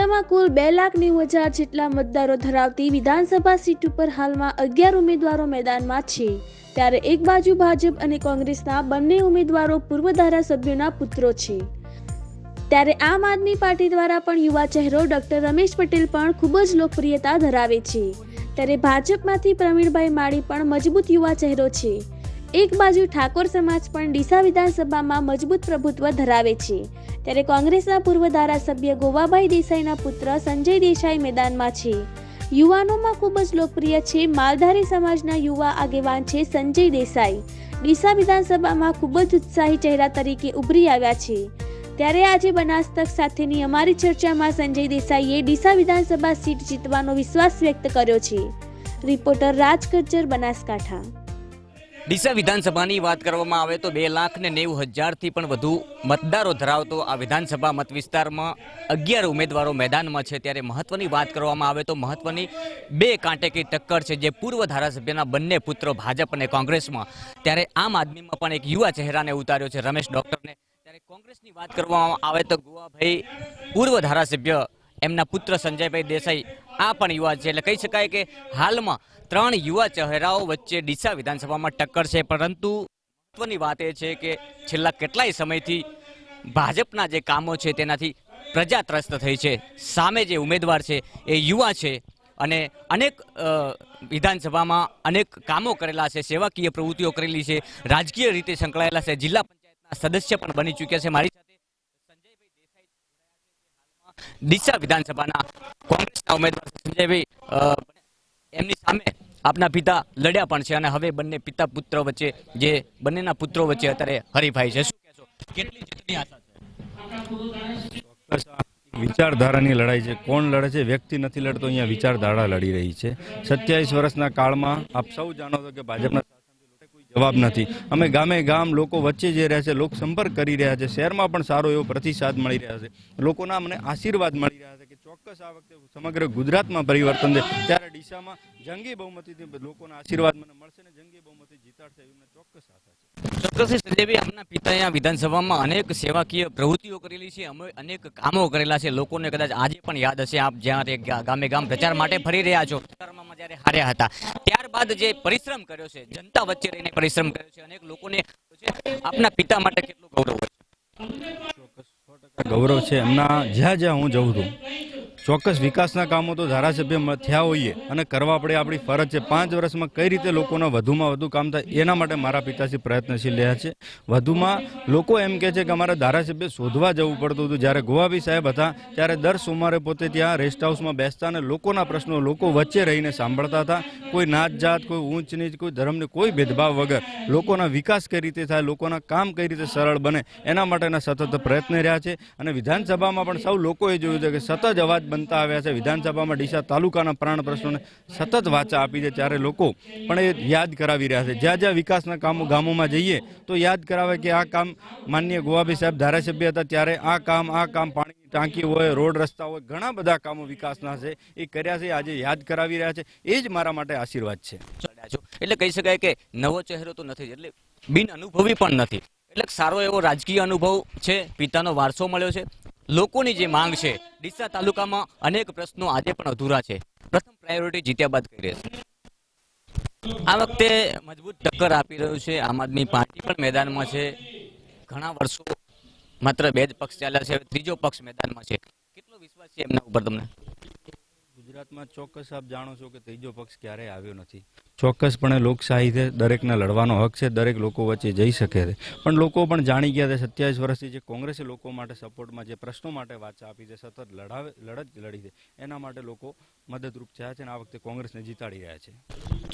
જિલ્લામાં કુલ 2,90,000 જેટલા મતદારો ધરાવતી વિધાનસભા સીટ ઉપર હાલમાં 11 ઉમેદવારો મેદાનમાં છે। ત્યારે એક બાજુ ભાજપ અને કોંગ્રેસના બંને ઉમેદવારો પૂર્વ ધારાસભ્યોના પુત્રો છે, ત્યારે આમ આદમી પાર્ટી દ્વારા પણ યુવા ચહેરો ડોક્ટર રમેશ પટેલ પણ ખૂબ જ લોકપ્રિયતા ધરાવે છે। ત્યારે ભાજપમાંથી પ્રવીણભાઈ માળી પણ મજબૂત યુવા ચહેરો છે। એક બાજુ ઠાકોર સમાજ પણ ડીસા વિધાનસભામાં મજબૂત પ્રભુત્વ ધરાવે છે, ત્યારે કોંગ્રેસના પૂર્વ ધારાસભ્ય ગોવાભાઈ દેસાઈના પુત્ર સંજય દેસાઈ મેદાનમાં છે। યુવાનોમાં ખૂબ જ લોકપ્રિય છે માલધારી સમાજના યુવા આગેવાન છે સંજય દેસાઈ, ડીસા વિધાનસભામાં ખૂબ જ ઉત્સાહી ચહેરા તરીકે ઉભરી આવ્યા છે। ત્યારે આજે બનાસ તક સાથેની અમારી ચર્ચામાં સંજય દેસાઈએ ડીસા વિધાનસભા સીટ જીતવાનો વિશ્વાસ વ્યક્ત કર્યો છે। રિપોર્ટર રાજ કચ્ચર, બનાસકાંઠા। ડીસા વિધાનસભાની વાત કરવામાં આવે તો 2,90,000 થી પણ વધુ મતદારો ધરાવતો આ વિધાનસભા મત વિસ્તારમાં 11 ઉમેદવારો મેદાનમાં છે। ત્યારે મહત્વની વાત કરવામાં આવે તો મહત્વની બે કાંટેકી ટક્કર છે, જે પૂર્વ ધારાસભ્યના બંને પુત્રો ભાજપ અને કોંગ્રેસમાં। ત્યારે આમ આદમીમાં પણ એક યુવા ચહેરાને ઉતાર્યો છે, રમેશ ડોક્ટરને। ત્યારે કોંગ્રેસની વાત કરવામાં આવે તો ગોવાભાઈ પૂર્વ ધારાસભ્ય, એમના પુત્ર સંજયભાઈ દેસાઈ આ પણ યુવા છે। એટલે કહી શકાય કે હાલમાં 3 યુવા ચહેરાઓ વચ્ચે ડીસા વિધાનસભામાં ટક્કર છે। પરંતુ મહત્વની વાત એ છે કે છેલ્લા કેટલાય સમયથી ભાજપના જે કામો છે તેનાથી પ્રજા ત્રસ્ત થઈ છે। સામે જે ઉમેદવાર છે એ યુવા છે અને અનેક વિધાનસભામાં અનેક કામો કરેલા છે, સેવાકીય પ્રવૃત્તિઓ કરેલી છે, રાજકીય રીતે સંકળાયેલા છે, જિલ્લા પંચાયતના સદસ્ય પણ બની ચૂક્યા છે। મારી સાથે સંજયભાઈ દેસાઈ ડીસા વિધાનસભાના કોંગ્રેસના ઉમેદવાર સંજયભાઈ, એમની સામે આપના પિતા લડ્યા પણ છે અને હવે બંને પિતા પુત્ર વચ્ચે, જે બંનેના પુત્રો વચ્ચે અત્યારે હરીફાઈ છે, શું કહેશો, કેટલી જીતની આશા છે? વિચારધારાની લડાઈ છે। કોણ લડે છે? વ્યક્તિ નથી લડતો, અહીંયા વિચારધારા લડી રહી છે। 27 વર્ષના કાળમાં આપ સૌ જાણો છો કે ભાજપના કોઈ જવાબ નથી। અમે ગામે ગામ લોકો વચ્ચે જઈ રહ્યા છે, લોક સંપર્ક કરી રહ્યા છે, શહેરમાં પણ સારો એવો પ્રતિસાદ મળી રહ્યા છે, લોકોના અમને આશીર્વાદ મળી રહ્યા છે કે ચોક્કસ આ વખતે સમગ્ર ગુજરાતમાં પરિવર્તન છે। ત્યારે ડીસામાં જંગી બહુમતીથી લોકોના આશીર્વાદ મને મળશે ને જંગી બહુમતી જીતાડશે એવી મને ચોક્કસ આશા છે। ચોક્કસ સંજયભાઈ, આપના પિતાએ આ વિધાનસભામાં અનેક સેવાકીય પ્રવૃત્તિઓ કરેલી છે, અનેક કામો કરેલા છે, લોકોને કદાચ આજે પણ યાદ હશે, આપ જ્યારે ગામે ગામ પ્રચાર માટે ફરી રહ્યા છો, પ્રચારમાં જ્યારે હાર્યા હતા ત્યારબાદ જે પરિશ્રમ કર્યો છે, જનતા વચ્ચે રહીને પરિશ્રમ કર્યો છે, અનેક લોકોને આપના પિતા માટે કેટલું ગૌરવ હોય છે? ચોક્કસ 100% ગૌરવ છે એમના। જ્યાં જ્યાં હું જઉં છું ચોક્કસ વિકાસના કામો તો ધારાસભ્ય થયા હોઈએ અને કરવા પડે, આપણી ફરજ છે। 5 વર્ષમાં કઈ રીતે લોકોના વધુમાં વધુ કામ થાય એના માટે મારા પિતાશ્રી પ્રયત્નશીલ રહ્યા છે। વધુમાં લોકો એમ કહે છે કે અમારા ધારાસભ્ય શોધવા જવું પડતું હતું। જ્યારે ગોવાભાઈ સાહેબ હતા ત્યારે દર સોમવારે પોતે ત્યાં રેસ્ટ હાઉસમાં બેસતા અને લોકોના પ્રશ્નો લોકો વચ્ચે રહીને સાંભળતા હતા। કોઈ નાત જાત, કોઈ ઊંચ નીચ, કોઈ ધર્મની કોઈ ભેદભાવ વગર લોકોના વિકાસ કઈ રીતે થાય, લોકોના કામ કઈ રીતે સરળ બને એના માટેના સતત પ્રયત્ન રહ્યા છે। અને વિધાનસભામાં પણ સૌ લોકોએ જોયું છે કે સતત અવાજ બનતા આવ્યા છે। વિધાનસભામાં ડીસા તાલુકાના પ્રાણ પ્રશ્નોને સતત વાચા આપી છે, ત્યારે લોકો પણ એ યાદ કરાવી રહ્યા છે। જ્યાં જ્યાં વિકાસના કામો ગામોમાં જઈએ તો યાદ કરાવે કે આ કામ માનનીય ગોવાભાઈ સાહેબ ધારાસભ્ય હતા ત્યારે આ કામ પાણીની ટાંકી હોય, રોડ રસ્તા હોય, ઘણા બધા કામો વિકાસના છે એ કર્યા છે, આજે યાદ કરાવી રહ્યા છે। એ જ મારા માટે આશીર્વાદ છે। એટલે કહી શકાય કે નવો ચહેરો તો નથી, એટલે બિન અનુભવી પણ નથી, એટલે સારો એવો રાજકીય અનુભવ છે, પિતાનો વારસો મળ્યો છે। લોકોની જે માંગ છે, ડીસા તાલુકામાં અનેક પ્રશ્નો આજે પણ અધૂરા છે, પ્રથમ પ્રાયોરિટી જીત્યા બાદ કઈ રહેશે? આ વખતે મજબૂત ટક્કર આપી રહ્યું છે, આમ આદમી પાર્ટી પણ મેદાનમાં છે। ઘણા વર્ષો માત્ર 2 જ પક્ષ ચાલ્યા છે, ત્રીજો પક્ષ મેદાનમાં છે, કેટલો વિશ્વાસ છે એમના ઉપર તમને? ગુજરાતમાં ચોક્કસ આપ જાણો છો કે ત્રીજો પક્ષ ક્યારેય આવ્યો નથી। ચોક્કસપણે લોકશાહી છે, દરેકને લડવાનો હક છે, દરેક લોકો વચ્ચે જઈ શકે છે, પણ લોકો પણ જાણી ગયા છે 27 વર્ષથી જે કોંગ્રેસે લોકો માટે સપોર્ટમાં જે પ્રશ્નો માટે વાચા આપી છે, સતત લડત લડી છે, એના માટે લોકો મદદરૂપ થયા છે અને આ વખતે કોંગ્રેસને જીતાડી રહ્યા છે।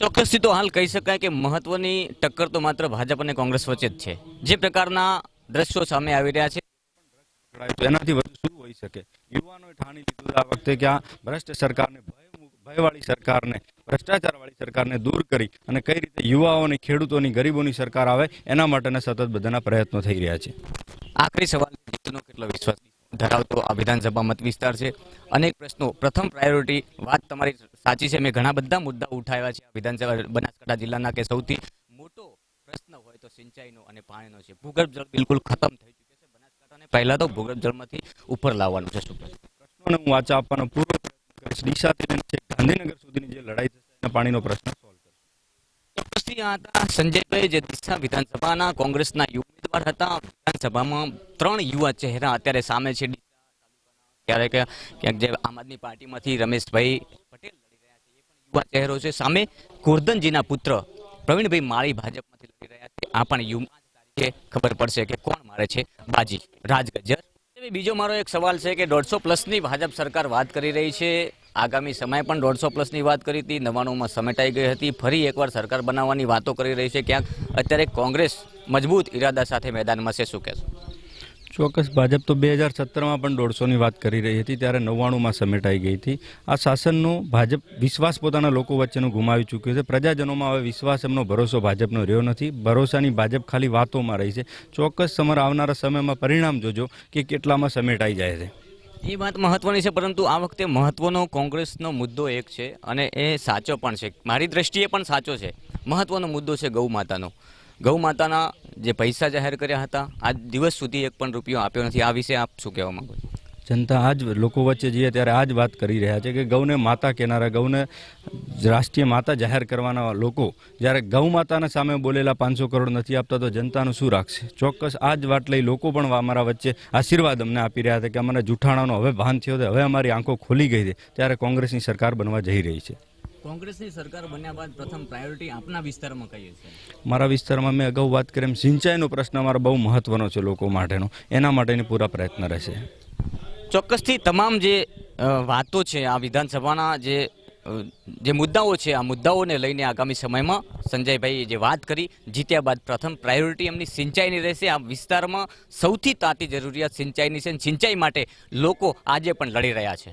ચોક્કસથી તો હાલ કહી શકાય કે મહત્વની ટક્કર તો માત્ર ભાજપ અને કોંગ્રેસ વચ્ચે જ છે। જે પ્રકારના દ્રશ્યો સામે આવી રહ્યા છે, એનાથી વધુ શું હોઈ શકે? યુવાનોએ ઠાણી લીધું આ વખતે કે આ ભ્રષ્ટ સરકારને, ભયવાળી સરકારને, ભ્રષ્ટાચારવાળી સરકારને દૂર કરી અને કઈ રીતે યુવાઓની, ખેડૂતોની, ગરીબોની સરકાર આવે એના માટેના સતત બધાના પ્રયત્નો થઈ રહ્યા છે। આખરી સવાલ, જીતનો કેટલો વિશ્વાસ ધરાવતો આ વિધાનસભા મત વિસ્તાર છે? અનેક પ્રશ્નો, પ્રથમ પ્રાયોરિટી વાત તમારી સાચી છે, મેં ઘણા બધા મુદ્દા ઉઠાવ્યા છે વિધાનસભા બનાસકાંઠા જિલ્લાના કે સૌથી મોટો પ્રશ્ન હોય તો સિંચાઈનો અને પાણીનો છે। ભૂગર્ભ જળ બિલકુલ ખતમ થઈ ચૂક્યો છે બનાસકાંઠાને, પહેલા તો ભૂગર્ભ જળમાંથી ઉપર લાવવાનું છે। શું પ્રશ્નો પ્રશ્નોને હું વાચા આપવાનો પૂરો પ્રયત્ન કરીશ. ડીસાથી લઈને છેક ગાંધીનગર સુધીની જે લડાઈ થશે એના પાણીનો પ્રશ્ન સોલ્વ કરશે. ચોક્કસથી આ હતા સંજયભાઈ, જે ડીસા વિધાનસભાના કોંગ્રેસના યુવા ઉમેદવાર હતા. વિધાનસભામાં 3 યુવા ચહેરા અત્યારે સામે છે. ત્યારે ક્યાંક જે આમ આદમી પાર્ટીમાંથી રમેશભાઈ પટેલ લડી રહ્યા છે, એ પણ યુવા ચહેરો છે. સામે ગોરધનજીના પુત્ર પ્રવીણભાઈ માળી ભાજપમાંથી લડી રહ્યા છે. આ પણ યુવા તારીખે ખબર પડશે કે કોણ મારે છે બાજી. રાજગજ્જર. બીજો મારો એક સવાલ છે કે 150+ ભાજપ સરકાર વાત કરી રહી છે. આગામી સમય પણ 150+ વાત કરી હતી, 99માં સમેટાઈ ગઈ હતી. ફરી એકવાર સરકાર બનાવવાની વાતો કરી રહી છે. ક્યાંક અત્યારે કોંગ્રેસ મજબૂત ઈરાદા સાથે મેદાનમાં છે. શું કહેશો? ચોક્કસ ભાજપ તો 2017માં પણ 150ની વાત કરી રહી હતી, ત્યારે 99માં સમેટાઈ ગઈ હતી. આ શાસનનો ભાજપ વિશ્વાસ પોતાના લોકો વચ્ચેનું ગુમાવી ચૂક્યો છે. પ્રજાજનોમાં હવે વિશ્વાસ, એમનો ભરોસો ભાજપનો રહ્યો નથી. ભરોસાની ભાજપ ખાલી વાતોમાં રહી છે. ચોક્કસ તમારે આવનારા સમયમાં પરિણામ જોજો કે કેટલામાં સમેટાઈ જાય છે. એ વાત મહત્વની છે, પરંતુ આ વખતે મહત્વનો કોંગ્રેસનો મુદ્દો એક છે અને એ સાચો પણ છે. મારી દ્રષ્ટિએ પણ સાચો છે. મહત્વનો મુદ્દો છે ગૌ માતાનો. ગૌ માતાના જે પૈસા જાહેર કર્યા હતા, આજ દિવસ સુધી એક પણ રૂપિયો આપ્યો નથી. આ વિશે આપ શું કહેવા માંગો છો? જનતા આજ લોકો વચ્ચે જઈએ ત્યારે આ જ વાત કરી રહ્યા છે કે ગૌને માતા કહેનારા, ગૌને રાષ્ટ્રીય માતા જાહેર કરવાના લોકો જ્યારે ગૌ માતાના સામે બોલેલા 500 કરોડ નથી આપતા તો જનતાનું શું રાખશે? ચોક્કસ આ જ વાત લઈ લોકો પણ અમારા વચ્ચે આશીર્વાદ અમને આપી રહ્યા હતા કે અમને જૂઠાણાનો હવે ભાન થયો છે, હવે અમારી આંખો ખોલી ગઈ છે. ત્યારે કોંગ્રેસની સરકાર બનવા જઈ રહી છે. કોંગ્રેસની સરકાર બન્યા બાદ પ્રથમ પ્રાયોરિટી આપના વિસ્તારમાં કઈ છે? મારા વિસ્તારમાં મેં અગાઉ વાત કરી એમ સિંચાઈનો પ્રશ્ન અમારો બહુ મહત્વનો છે લોકો માટેનો. એના માટેની પૂરા પ્રયત્ન રહેશે. ચોક્કસથી તમામ જે વાતો છે, આ વિધાનસભાના જે મુદ્દાઓ છે, આ મુદ્દાઓને લઈને આગામી સમયમાં સંજયભાઈ જે વાત કરી, જીત્યા બાદ પ્રથમ પ્રાયોરિટી એમની સિંચાઈની રહેશે. આ વિસ્તારમાં સૌથી તાતી જરૂરિયાત સિંચાઈની છે. સિંચાઈ માટે લોકો આજે પણ લડી રહ્યા છે.